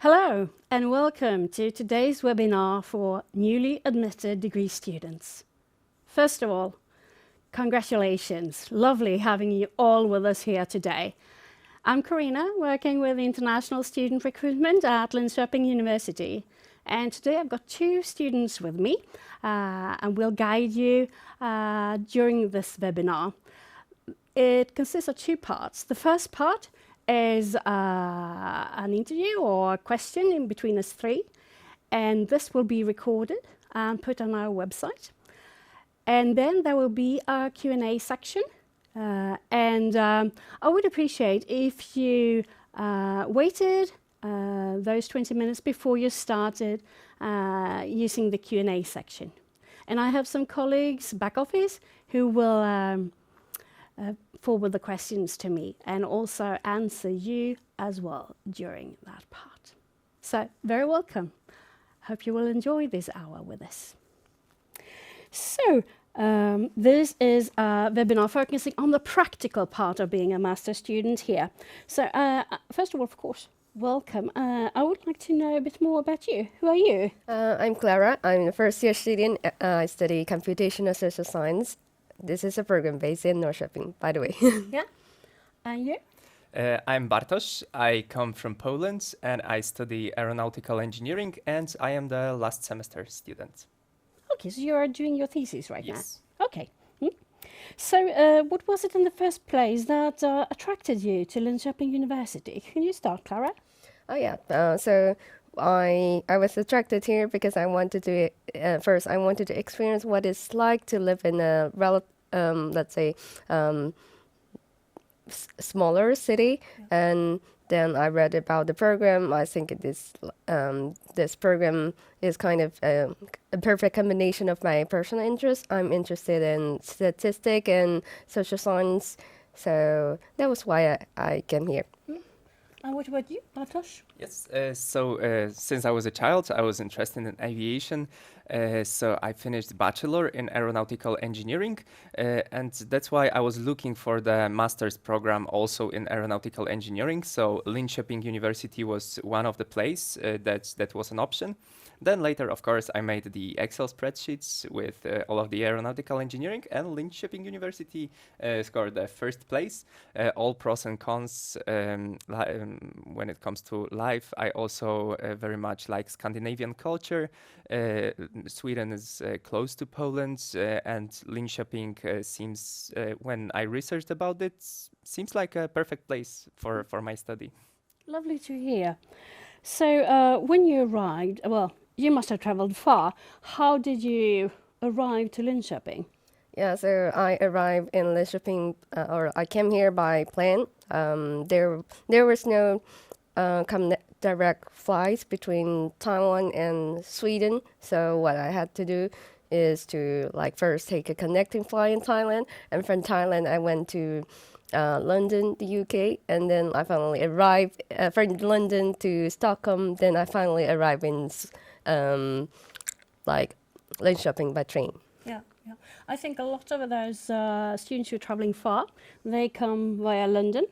Hello and welcome to today's webinar for newly admitted degree students. First of all, congratulations. Lovely having you all with us here today. I'm Karina, working with international student recruitment at Linköping University. And today I've got two students with me and we'll guide you during this webinar. It consists of two parts. The first part is an interview or a question in between us three, and this will be recorded and put on our website. And then there will be a Q&A section, and I would appreciate if you waited those 20 minutes before you started using the Q&A section. And I have some colleagues back office who will forward the questions to me and also answer you as well during that part. So, very welcome. Hope you will enjoy this hour with us. So, this is a webinar focusing on the practical part of being a master's student here. So, first of all, of course, welcome. I would like to know a bit more about you. Who are you? I'm Clara. I'm a first-year student. I study computational social science. This is a program based in Norrköping, by the way. Yeah. And you? I'm Bartosz. I come from Poland and I study aeronautical engineering and I am the last semester student. Okay, so you are doing your thesis right Yes. now. Okay. So, what was it in the first place that attracted you to Linköping University? Can you start, Clara? Oh yeah. So I was attracted here because I wanted to first I wanted to experience what it's like to live in a let's say smaller city, and then I read about the program. I think this program is kind of a perfect combination of my personal interests. I'm interested in statistics and social science, so that was why I came here. And what about you, Bartosz? Yes. Since I was a child, I was interested in aviation. So I finished bachelor in aeronautical engineering, and that's why I was looking for the master's program also in aeronautical engineering. So Linköping University was one of the place that was an option. Then later, of course, I made the Excel spreadsheets with all of the aeronautical engineering, and Linköping University scored the first place. All pros and cons when it comes to life. I also very much like Scandinavian culture. Sweden is close to Poland, and Linköping seems, when I researched about it, seems like a perfect place for my study. Lovely to hear. So, when you arrived, well, you must have traveled far. How did you arrive to Linköping? Yeah, so I arrived in Linköping, or I came here by plane. There was no direct flights between Taiwan and Sweden. So what I had to do is to first take a connecting flight in Thailand, and from Thailand I went to London, the UK, and then I finally arrived from London to Stockholm. Then I finally arrived in Linköping by train. Yeah. I think a lot of those students who are traveling far, they come via London.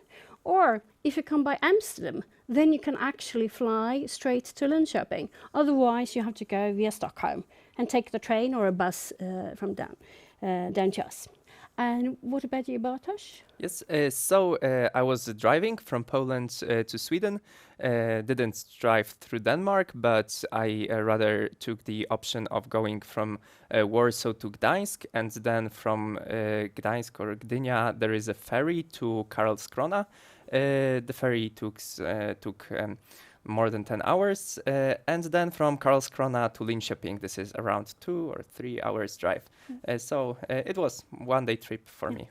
Or if you come by Amsterdam, then you can actually fly straight to Linköping. Otherwise, you have to go via Stockholm and take the train or a bus from down to us. And what about you, Bartosz? Yes, so I was driving from Poland to Sweden. Didn't drive through Denmark, but I rather took the option of going from Warsaw to Gdańsk, and then from Gdańsk or Gdynia there is a ferry to Karlskrona. The ferry took more than 10 hours, and then from Karlskrona to Linköping, this is around 2 or 3 hours drive. So it was one-day trip for me.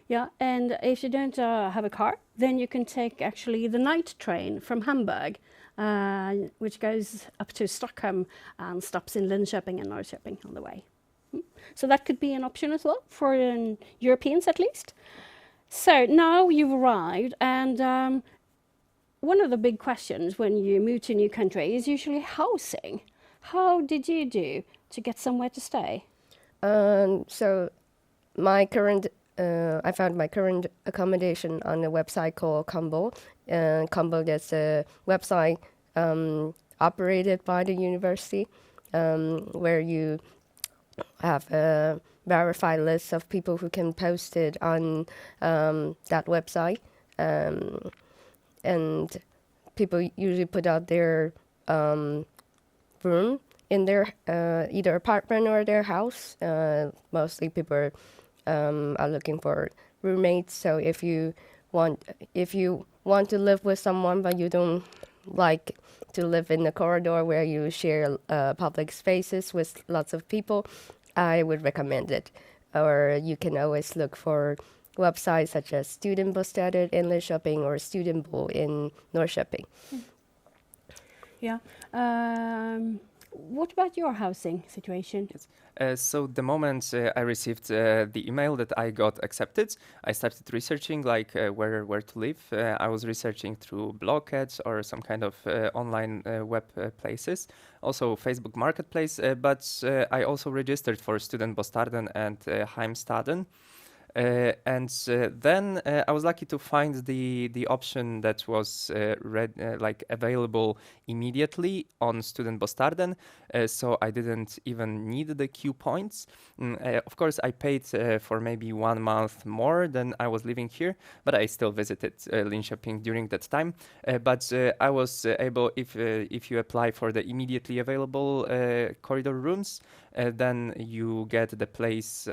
Yeah, and if you don't have a car, then you can take actually the night train from Hamburg, which goes up to Stockholm and stops in Linköping and Norrköping on the way. So that could be an option as well for Europeans at least. So now you've arrived, and one of the big questions when you move to a new country is usually housing. How did you do to get somewhere to stay? So I found my current accommodation on a website called Combo. Combo is a website operated by the university, where you have a verified list of people who can post it on that website. And people usually put out their room in their either apartment or their house. Mostly people are looking for roommates. So if you want to live with someone but you don't like to live in a corridor where you share public spaces with lots of people, I would recommend it. Or you can always look for websites such as Studentbostäder in Linköping or Studentbo in Norrköping. Yeah. What about your housing situation? So the moment I received the email that I got accepted, I started researching where to live. I was researching through Blockheads or some kind of online web places, also Facebook Marketplace. But I also registered for Studentbostaden and Heimstaden. Then I was lucky to find the option that was available immediately on Studentbostaden, so I didn't even need the queue points. Of course, I paid for maybe 1 month more than I was living here, but I still visited Linköping during that time. But I was able, if you apply for the immediately available corridor rooms, then you get the place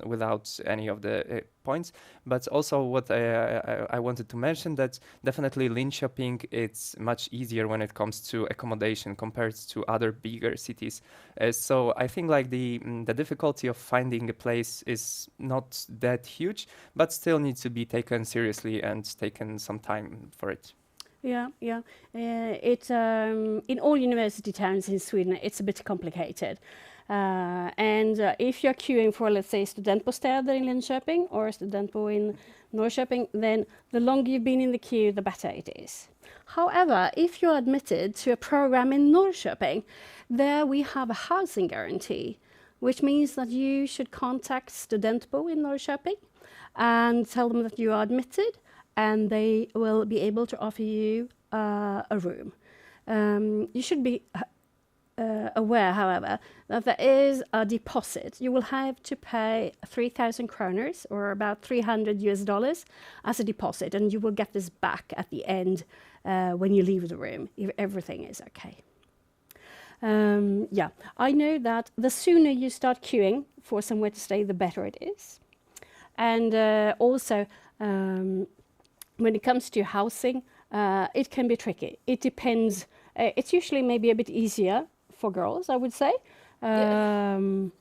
without any of the points. But also what I wanted to mention, that definitely Linköping, it's much easier when it comes to accommodation compared to other bigger cities. So I think like the difficulty of finding a place is not that huge, but still needs to be taken seriously and taken some time for it. Yeah. It's in all university towns in Sweden, it's a bit complicated. If you're queuing for, let's say, Studentbostäder in Linköping or Studentbo in Norrköping, then the longer you've been in the queue, the better it is. However, if you're admitted to a program in Norrköping, there we have a housing guarantee, which means that you should contact Studentbo in Norrköping and tell them that you are admitted, and they will be able to offer you a room. You should be aware, however, that there is a deposit. You will have to pay 3,000 kroners, or about $300 as a deposit, and you will get this back at the end when you leave the room, if everything is okay. I know that the sooner you start queuing for somewhere to stay, the better it is. And also, when it comes to housing, it can be tricky. It depends. It's usually maybe a bit easier for girls, I would say. And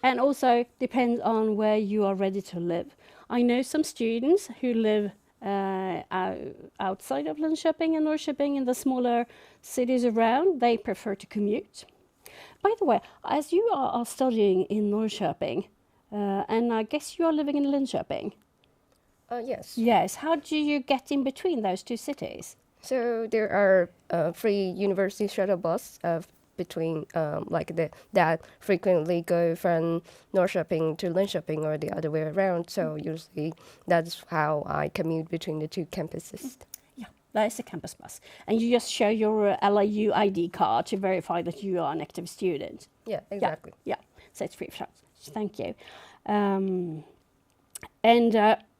also depends on where you are ready to live. I know some students who live outside of Linköping and Norrköping, in the smaller cities around. They prefer to commute. By the way, as you are studying in Norrköping, and I guess you are living in Linköping. Yes. Yes. How do you get in between those two cities? So there are free university shuttle bus between that frequently go from Norrköping to Linköping or the other way around. So usually that's how I commute between the two campuses. Yeah, that is a campus bus. And you just show your LIU ID card to verify that you are an active student. Yeah, exactly. Yeah. So it's free of charge. Thank you.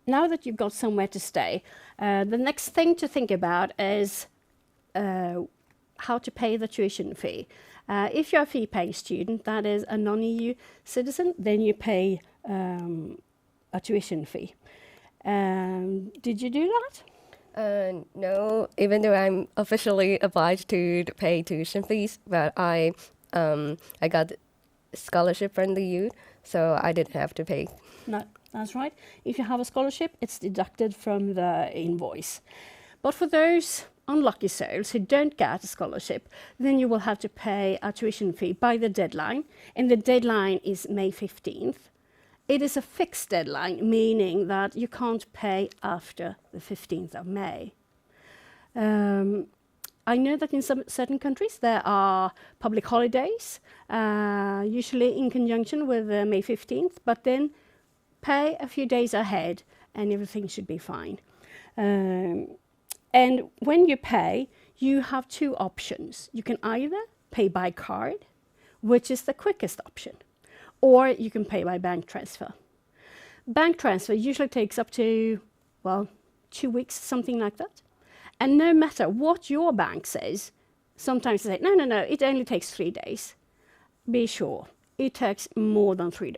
Now that you've got somewhere to stay, the next thing to think about is how to pay the tuition fee. If you're a fee-paying student, that is a non-EU citizen, then you pay a tuition fee. Did you do that? No, even though I'm officially obliged to pay tuition fees, but I got scholarship from the EU, so I didn't have to pay. No, that's right. If you have a scholarship, it's deducted from the invoice. But for those unlucky souls who don't get a scholarship, then you will have to pay a tuition fee by the deadline, and the deadline is May 15th. It is a fixed deadline, meaning that you can't pay after the 15th of May. I know that in some certain countries there are public holidays, usually in conjunction with May 15th, but then pay a few days ahead and everything should be fine. And when you pay, you have two options. You can either pay by card, which is the quickest option, or you can pay by bank transfer. Bank transfer usually takes up to, well, 2 weeks, something like that. And no matter what your bank says, sometimes they say, no, it only takes 3 days. Be sure, it takes more than 3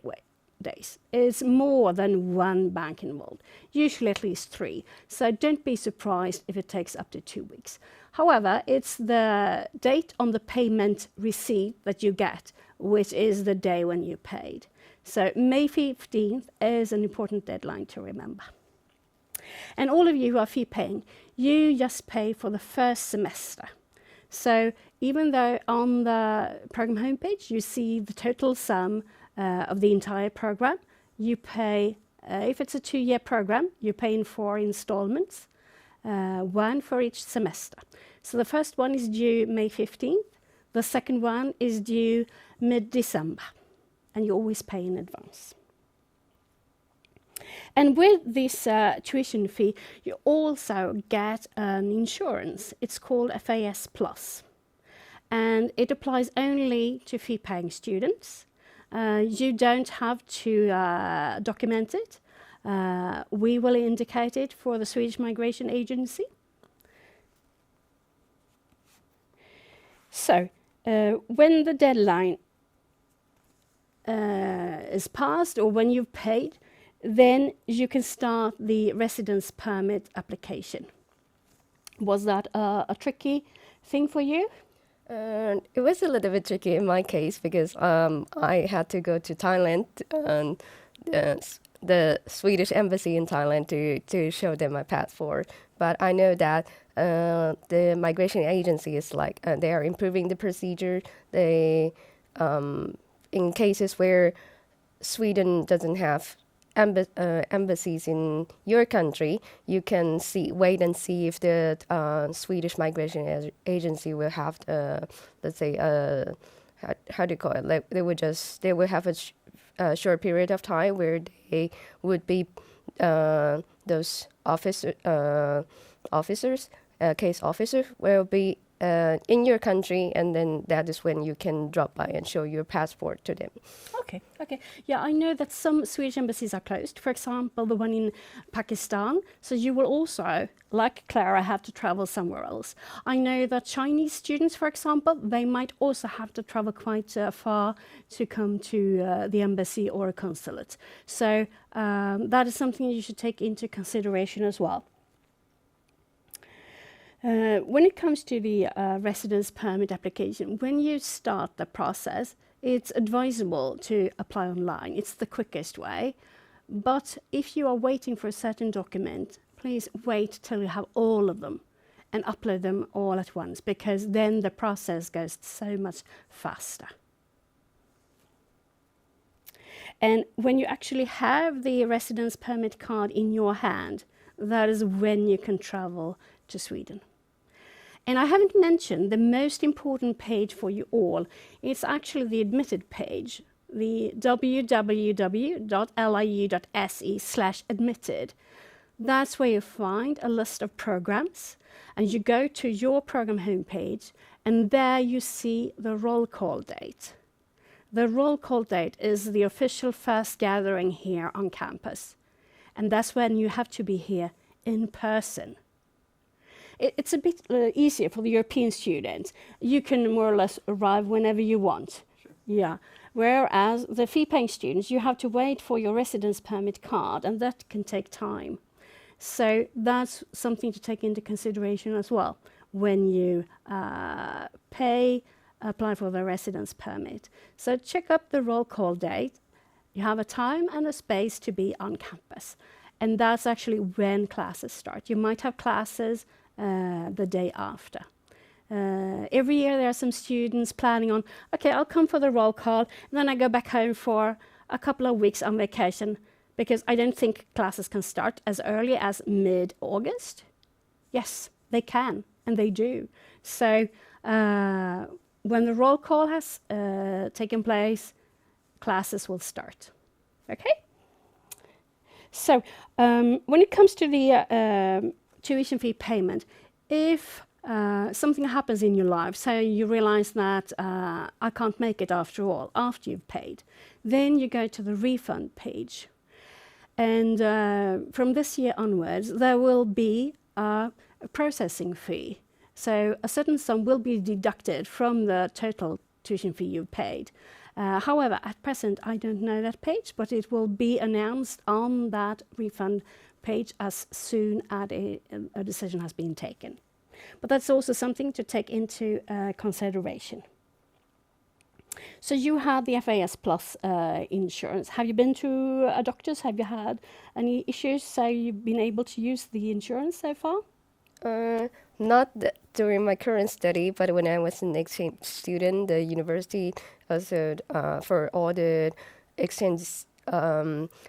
days. It's more than one bank involved, usually at least 3. So don't be surprised if it takes up to 2 weeks. However, it's the date on the payment receipt that you get, which is the day when you paid. So May 15th is an important deadline to remember. And all of you who are fee paying, you just pay for the first semester. So even though on the program homepage you see the total sum of the entire program, you pay, if it's a 2-year program, you pay in 4 installments, 1 for each semester. So the first one is due May 15th, the second one is due mid-December, and you always pay in advance. And with this tuition fee, you also get an insurance. It's called FAS Plus, and it applies only to fee-paying students. You don't have to document it. We will indicate it for the Swedish Migration Agency. So, when the deadline is passed, or when you've paid, then you can start the residence permit application. Was that a tricky thing for you? It was a little bit tricky in my case because I had to go to Thailand and the Swedish embassy in Thailand to show them my passport. But I know that the migration agency is like they are improving the procedure. They in cases where Sweden doesn't have embassies in your country, you can wait and see if the Swedish migration agency will have, let's say, how do you call it? Like they will have a short period of time where they would be those officers, case officers will be in your country, and then that is when you can drop by and show your passport to them. Okay. Yeah, I know that some Swedish embassies are closed. For example, the one in Pakistan. So you will also, like Clara, have to travel somewhere else. I know that Chinese students, for example, they might also have to travel quite far to come to the embassy or a consulate. So that is something you should take into consideration as well. When it comes to the residence permit application, when you start the process, it's advisable to apply online. It's the quickest way. But if you are waiting for a certain document, please wait till you have all of them and upload them all at once, because then the process goes so much faster. And when you actually have the residence permit card in your hand, that is when you can travel to Sweden. And I haven't mentioned the most important page for you all. It's actually the admitted page, the www.liu.se/admitted. That's where you find a list of programs, and you go to your program homepage, and there you see the roll call date. The roll call date is the official first gathering here on campus, and that's when you have to be here in person. It's a bit easier for the European students. You can more or less arrive whenever you want. Sure. Yeah. Whereas the fee-paying students, you have to wait for your residence permit card, and that can take time. So that's something to take into consideration as well when you apply for the residence permit. So check up the roll call date. You have a time and a space to be on campus. And that's actually when classes start. You might have classes the day after. Every year there are some students planning on, okay, I'll come for the roll call, and then I go back home for a couple of weeks on vacation, because I don't think classes can start as early as mid-August. Yes, they can, and they do. So when the roll call has taken place, classes will start. Okay? So when it comes to the tuition fee payment, if something happens in your life, so you realize that I can't make it after all, after you've paid, then you go to the refund page. And from this year onwards, there will be a processing fee. So a certain sum will be deducted from the total tuition fee you paid. However, at present, I don't know that page, but it will be announced on that refund page as soon as a decision has been taken. But that's also something to take into consideration. So you had the FAS Plus insurance. Have you been to a doctor's? Have you had any issues? So you've been able to use the insurance so far? Not during my current study, but when I was an exchange student, the university also for all the exchange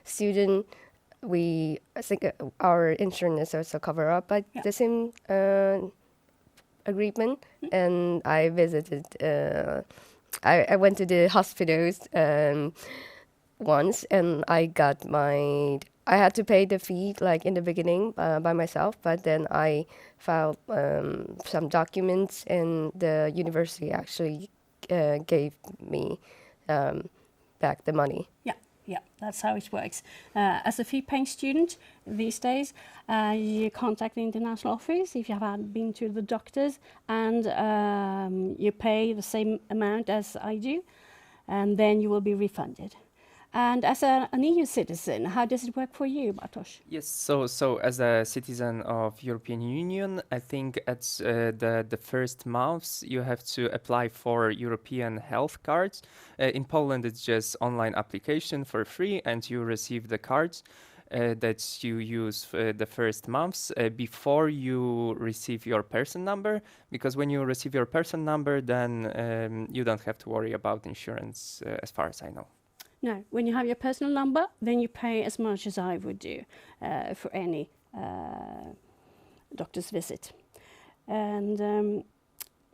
student, I think our insurance also cover up by the same agreement. And I visited. I went to the hospitals once, and I had to pay the fee like in the beginning by myself, but then I filed some documents, and the university actually gave me back the money. Yeah, that's how it works. As a fee-paying student these days, you contact the international office if you haven't been to the doctors, and you pay the same amount as I do, and then you will be refunded. And as an EU citizen, how does it work for you, Bartosz? Yes, so as a citizen of European Union, I think at the first months you have to apply for European health cards. In Poland, it's just online application for free, and you receive the cards that you use for the first months before you receive your person number. Because when you receive your person number, then you don't have to worry about insurance, as far as I know. No, when you have your personal number, then you pay as much as I would do for any doctor's visit. And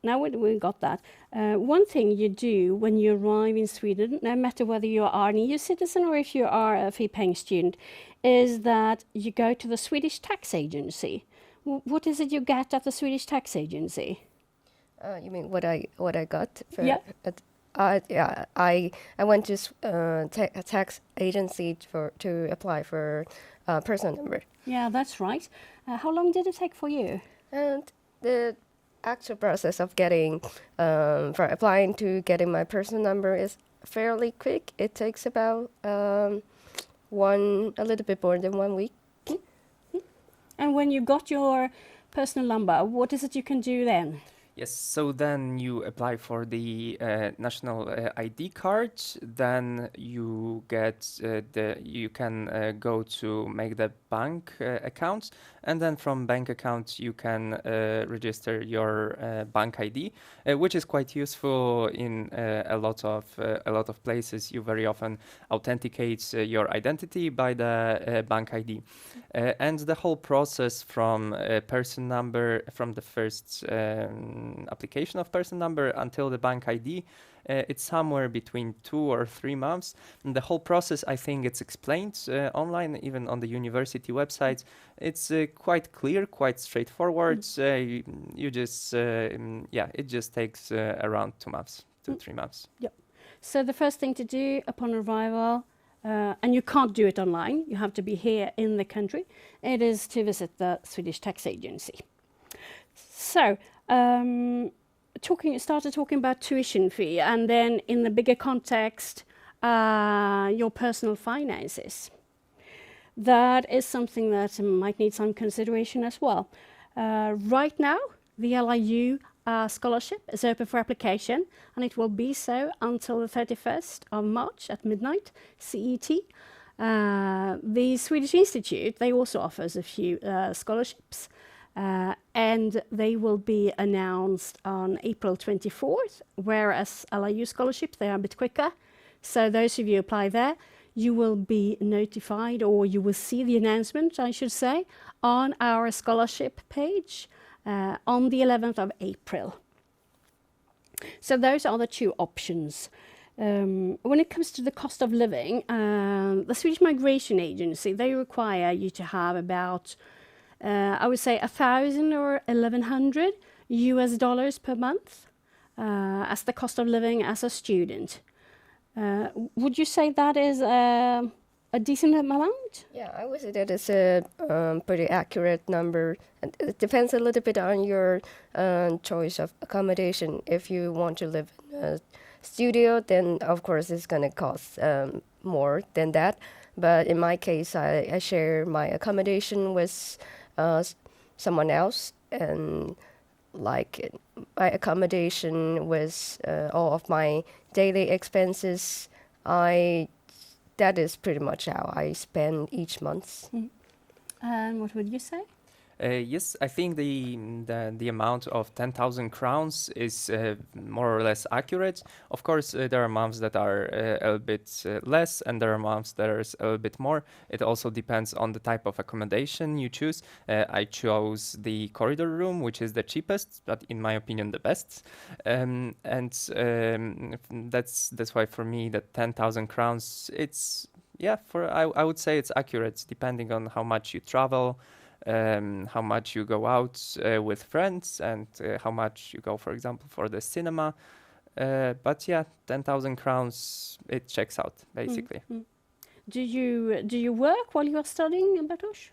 now we got that. One thing you do when you arrive in Sweden, no matter whether you are an EU citizen or if you are a fee-paying student, is that you go to the Swedish tax agency. What is it you get at the Swedish tax agency? You mean what I got? Yeah. Yeah, I went to a tax agency to apply for a personal number. Yeah, that's right. How long did it take for you? And the actual process of getting for applying to getting my personal number is fairly quick. It takes about a little bit more than 1 week. And when you got your personal number, what is it you can do then? Yes, so then you apply for the national ID card. Then you get you can go to make the bank account, and then from bank account you can register your bank ID, which is quite useful in a lot of places. You very often authenticate your identity by the bank ID, and the whole process from person number, from the first application of person number until the bank ID, it's somewhere between 2 or 3 months. And the whole process, I think it's explained online, even on the university websites. It's quite clear, quite straightforward. You just, it just takes around 2 months, 3 months. Yep. So the first thing to do upon arrival, and you can't do it online, you have to be here in the country, it is to visit the Swedish tax agency. So, started talking about tuition fee, and then in the bigger context, your personal finances. That is something that might need some consideration as well. Right now, the LIU scholarship is open for application, and it will be so until the 31st of March at midnight, CET. The Swedish Institute, they also offers a few scholarships, and they will be announced on April 24th, whereas LIU scholarships, they are a bit quicker. So those of you who apply there, you will be notified, or you will see the announcement, I should say, on our scholarship page on the 11th of April. So those are the two options. When it comes to the cost of living, the Swedish Migration Agency, they require you to have about I would say 1,000 or 1,100 US dollars per month as the cost of living as a student. Would you say that is a decent amount? Yeah, I would say that is a pretty accurate number. And it depends a little bit on your choice of accommodation. If you want to live in a studio, then of course it's going to cost more than that. But in my case, I share my accommodation with someone else, and like my accommodation with all of my daily expenses, that is pretty much how I spend each month. And what would you say? Yes, I think the amount of 10,000 crowns is more or less accurate. Of course, there are months that are a little bit less, and there are months that are a little bit more. It also depends on the type of accommodation you choose. I chose the corridor room, which is the cheapest, but in my opinion, the best. That's why for me, that 10,000 crowns, it's I would say it's accurate, depending on how much you travel. How much you go out with friends, and how much you go, for example, for the cinema. But yeah, 10,000 crowns, it checks out, basically. Do you work while you are studying in Bartosz?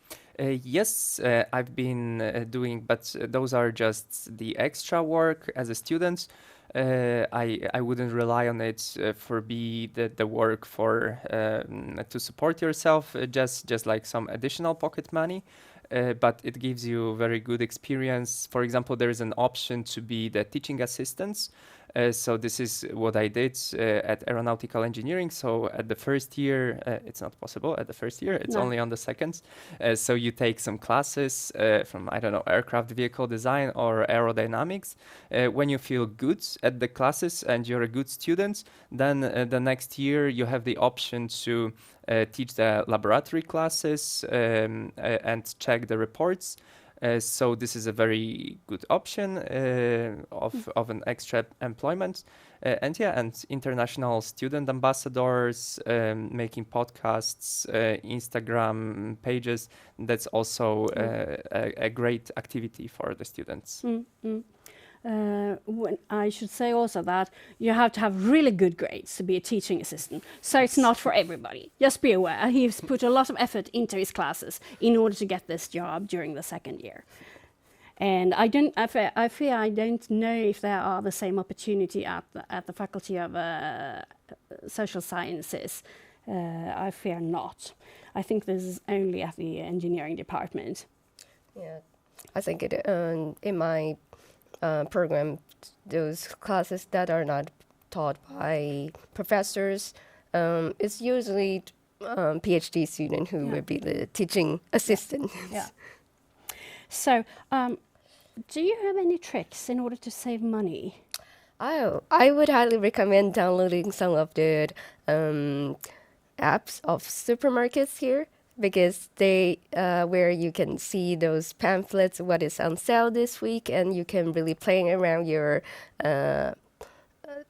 Yes, I've been doing, but those are just the extra work as a student. I wouldn't rely on it for the work for to support yourself, just like some additional pocket money. But it gives you very good experience. For example, there is an option to be the teaching assistants. So this is what I did at aeronautical engineering. So at the first year, it's not possible at the first year. It's No. only on the second. So you take some classes from, I don't know, aircraft vehicle design or aerodynamics. When you feel good at the classes and you're a good student, then the next year you have the option to teach the laboratory classes and check the reports. So this is a very good option of an extra employment. And international student ambassadors, making podcasts, Instagram pages. That's also a great activity for the students. I should say also that you have to have really good grades to be a teaching assistant. So it's not for everybody. Just be aware. He's put a lot of effort into his classes in order to get this job during the second year. And I fear I don't know if there are the same opportunity at the Faculty of Social Sciences. I fear not. I think this is only at the engineering department. Yeah, I think in my program, those classes that are not taught by professors, it's usually PhD student who will be the teaching assistant. Yeah. So, do you have any tricks in order to save money? I would highly recommend downloading some of the apps of supermarkets here, because they where you can see those pamphlets, what is on sale this week, and you can really play around your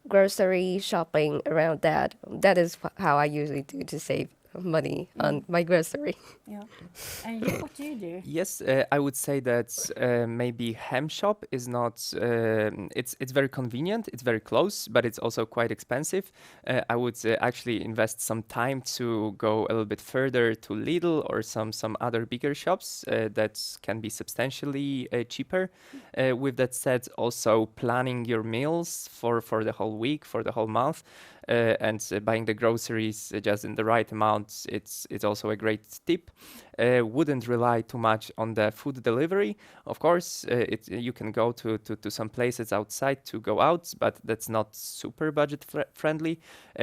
grocery shopping around that. That is how I usually do to save money on my grocery. Yeah. And you, what do you do? Yes, I would say that maybe Hemshop is not. It's very convenient. It's very close, but it's also quite expensive. I would actually invest some time to go a little bit further to Lidl or some other bigger shops that can be substantially cheaper. With that said, also planning your meals for the whole week, for the whole month. And buying the groceries just in the right amount, it's also a great tip. Wouldn't rely too much on the food delivery. Of course, you can go to some places outside to go out, but that's not super budget friendly.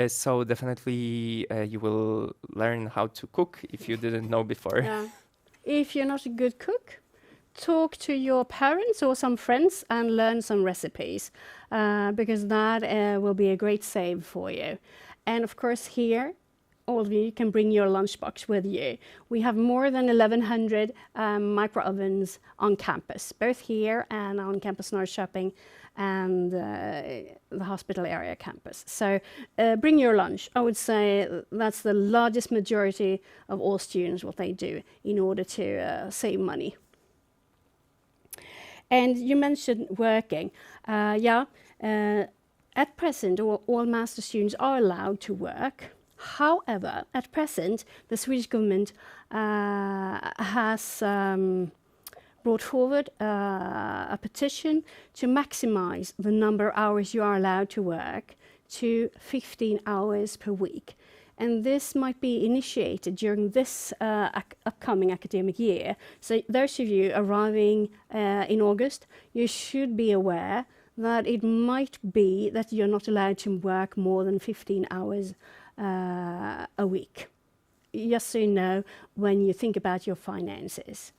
So definitely you will learn how to cook if you didn't know before. Yeah. If you're not a good cook, talk to your parents or some friends and learn some recipes, because that will be a great save for you. And of course here, all of you can bring your lunchbox with you. We have more than 1,100 micro ovens on campus, both here and on campus Norrköping and the hospital area campus. So bring your lunch. I would say that's the largest majority of all students, what they do in order to save money. And you mentioned working. At present, all master students are allowed to work. However, at present, the Swedish government has brought forward a petition to maximize the number of hours you are allowed to work to 15 hours per week. And this might be initiated during this upcoming academic year. So those of you arriving in August, you should be aware that it might be that you're not allowed to work more than 15 hours a week. Just so you know when you think about your finances.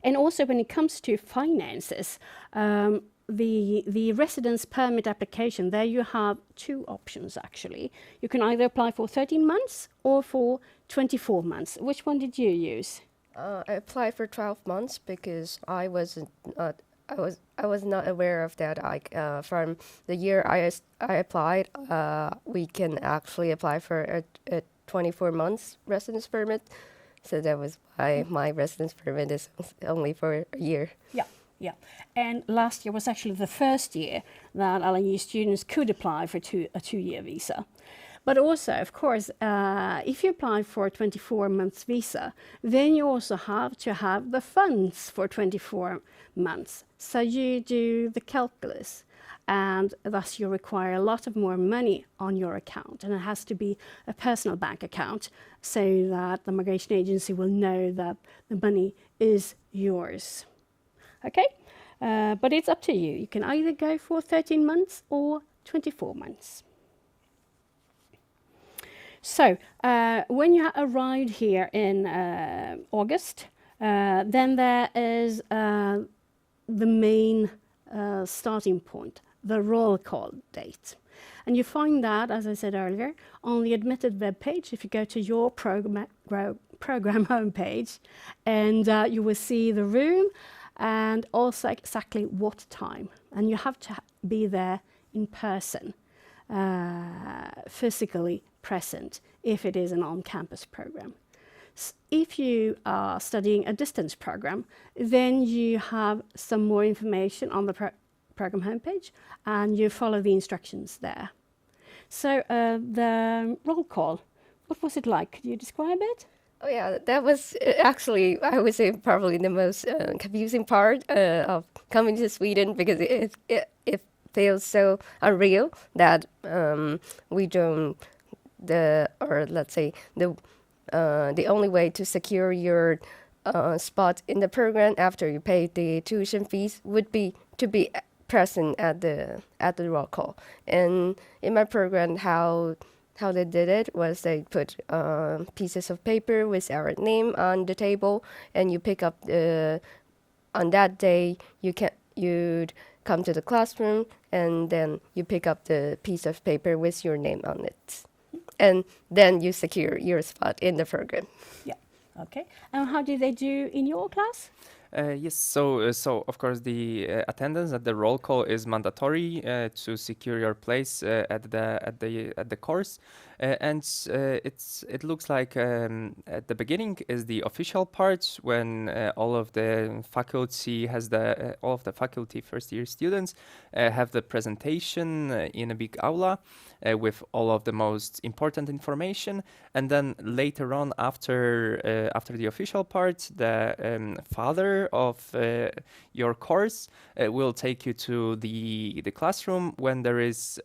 And also when it comes to finances, the residence permit application, there you have two options actually. You can either apply for 13 months or for 24 months. Which one did you use? I applied for 12 months because I was not aware of that. From the year I applied, we can actually apply for a 24 months residence permit. So that was why my residence permit is only for a year. Yeah. And last year was actually the first year that LNU students could apply for a two-year visa. But also, of course, if you apply for a 24 months visa, then you also have to have the funds for 24 months. So you do the calculus, and thus you require a lot of more money on your account. And it has to be a personal bank account so that the migration agency will know that the money is yours. Okay, but it's up to you. You can either go for 13 months or 24 months. So when you arrived here in August, then there is the main starting point, the roll call date. And you find that, as I said earlier, on the admitted web page. If you go to your program homepage, and you will see the room and also exactly what time. And you have to be there in person, physically present, if it is an on-campus program. If you are studying a distance program, then you have some more information on the program homepage, and you follow the instructions there. So the roll call, what was it like? Could you describe it? Oh yeah, that was actually, I would say, probably the most confusing part of coming to Sweden, because it feels so unreal that we don't, let's say the only way to secure your spot in the program after you pay the tuition fees would be to be present at the roll call. And in my program, how they did it was they put pieces of paper with our name on the table, and you pick up on that day you'd come to the classroom, and then you pick up the piece of paper with your name on it, and then you secure your spot in the program. Yeah. Okay. And how did they do in your class? Yes, so of course the attendance at the roll call is mandatory to secure your place at the course, and it looks like at the beginning is the official part when all of the faculty first year students have the presentation in a big aula with all of the most important information, and then later on after the official part, the father of your course will take you to the classroom when there is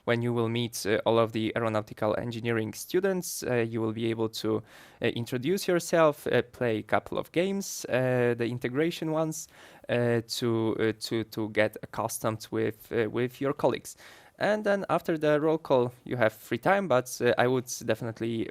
when you will meet all of the aeronautical engineering students. You will be able to introduce yourself, play a couple of games, the integration ones, to get accustomed with your colleagues. And then after the roll call, you have free time, but I would definitely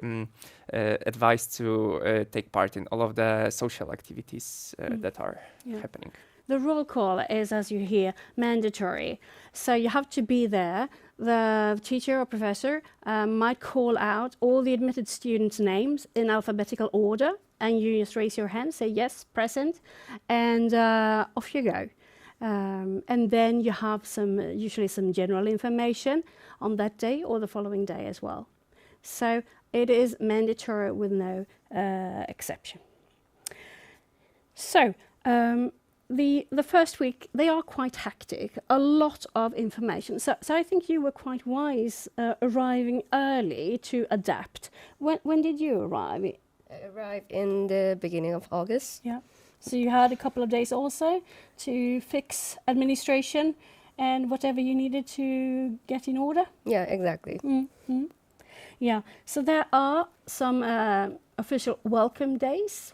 advise to take part in all of the social activities that are happening. The roll call is, as you hear, mandatory. So you have to be there. The teacher or professor might call out all the admitted students' names in alphabetical order, and you just raise your hand, say yes, present, and off you go. And then you have usually some general information on that day or the following day as well. So it is mandatory with no exception. So The first week they are quite hectic, a lot of information. So I think you were quite wise arriving early to adapt. When did you arrive? I arrived in the beginning of August. Yeah. So you had a couple of days also to fix administration and whatever you needed to get in order. Yeah, exactly. Mm-hmm. Yeah. So there are some official welcome days.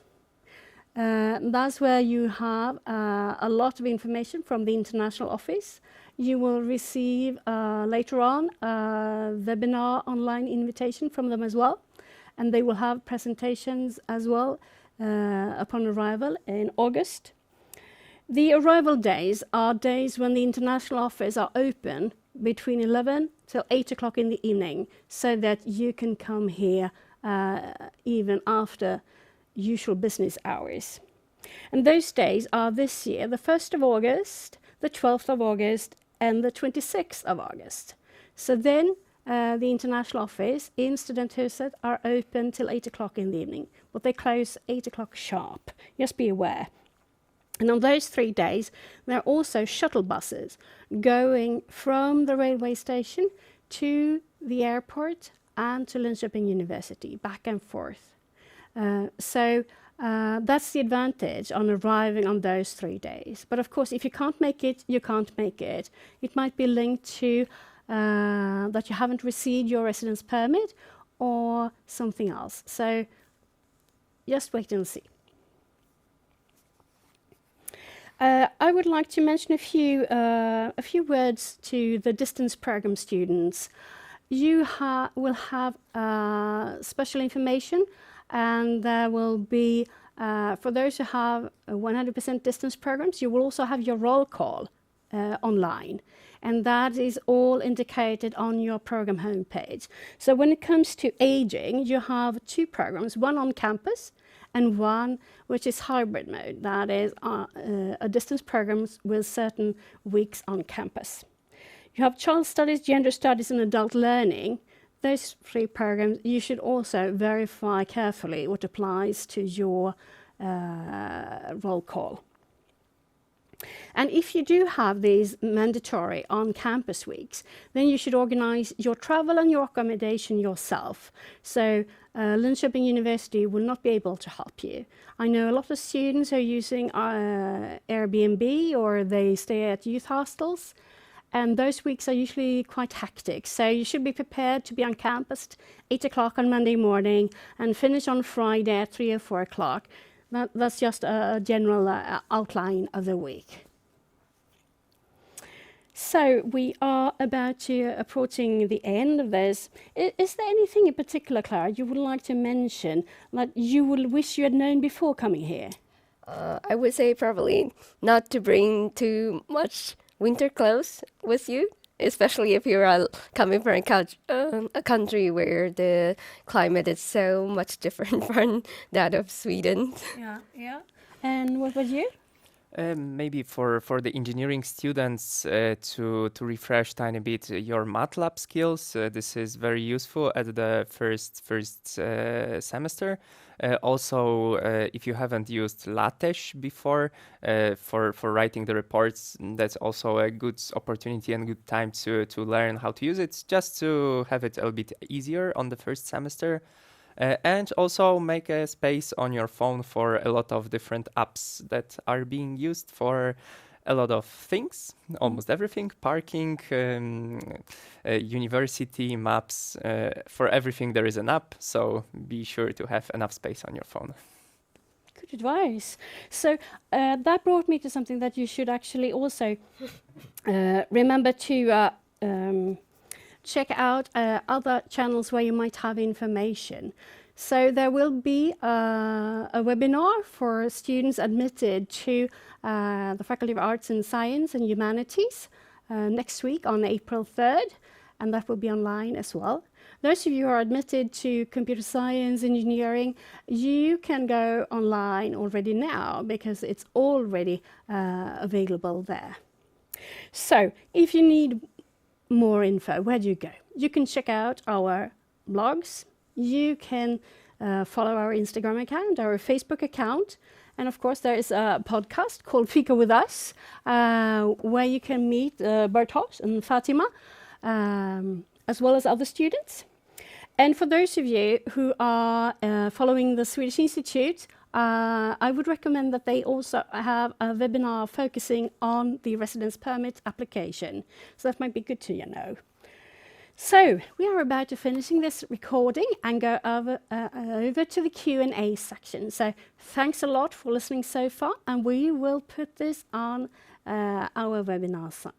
That's where you have a lot of information from the international office. You will receive later on a webinar online invitation from them as well. And they will have presentations as well upon arrival in August. The arrival days are days when the international office are open between 11 till 8 o'clock in the evening, so that you can come here even after usual business hours. And those days are this year the 1st of August, the 12th of August, and the 26th of August. So then the international office in Studenthuset are open till 8 o'clock in the evening, but they close 8 o'clock sharp. Just be aware. And on those 3 days, there are also shuttle buses going from the railway station to the airport and to Linköping University, back and forth. So that's the advantage on arriving on those 3 days. But of course, if you can't make it, you can't make it. It might be linked to that you haven't received your residence permit or something else. So just wait and see. I would like to mention a few words to the distance program students. You will have special information, and there will be, for those who have 100% distance programs, you will also have your roll call online. And that is all indicated on your program homepage. So when it comes to aging, you have 2 programs, one on campus and one which is hybrid mode. That is a distance program with certain weeks on campus. You have child studies, gender studies, and adult learning. Those 3 programs, you should also verify carefully what applies to your roll call. And if you do have these mandatory on-campus weeks, then you should organize your travel and your accommodation yourself. So Linköping University will not be able to help you. I know a lot of students are using Airbnb, or they stay at youth hostels, and those weeks are usually quite hectic. So you should be prepared to be on campus at 8 o'clock on Monday morning and finish on Friday at 3 or 4 o'clock. That's just a general outline of the week. So we are about to approaching the end of this. Is there anything in particular, Clara, you would like to mention that you would wish you had known before coming here? I would say probably not to bring too much winter clothes with you, especially if you are coming from a country where the climate is so much different from that of Sweden. Yeah. And what about you? Maybe for the engineering students to refresh tiny bit your MATLAB skills. This is very useful at the first semester. Also, if you haven't used LaTeX before for writing the reports, that's also a good opportunity and good time to learn how to use it, just to have it a little bit easier on the first semester. And also make a space on your phone for a lot of different apps that are being used for a lot of things, almost everything, parking, university, maps, for everything there is an app, so be sure to have enough space on your phone. Good advice. So that brought me to something that you should actually also remember to check out other channels where you might have information. So there will be a webinar for students admitted to the Faculty of Arts and Science and Humanities next week on April 3rd, and that will be online as well. Those of you who are admitted to computer science, engineering, you can go online already now because it's already available there. So if you need more info, where do you go? You can check out our blogs. You can follow our Instagram account, our Facebook account, And of course, there is a podcast called Fika with Us, where you can meet Bartosz and Fatima, as well as other students. And for those of you who are following the Swedish Institute, I would recommend that they also have a webinar focusing on the residence permit application. So that might be good to know. So we are about to finishing this recording and go over to the Q&A section. So thanks a lot for listening so far, and we will put this on our webinar site.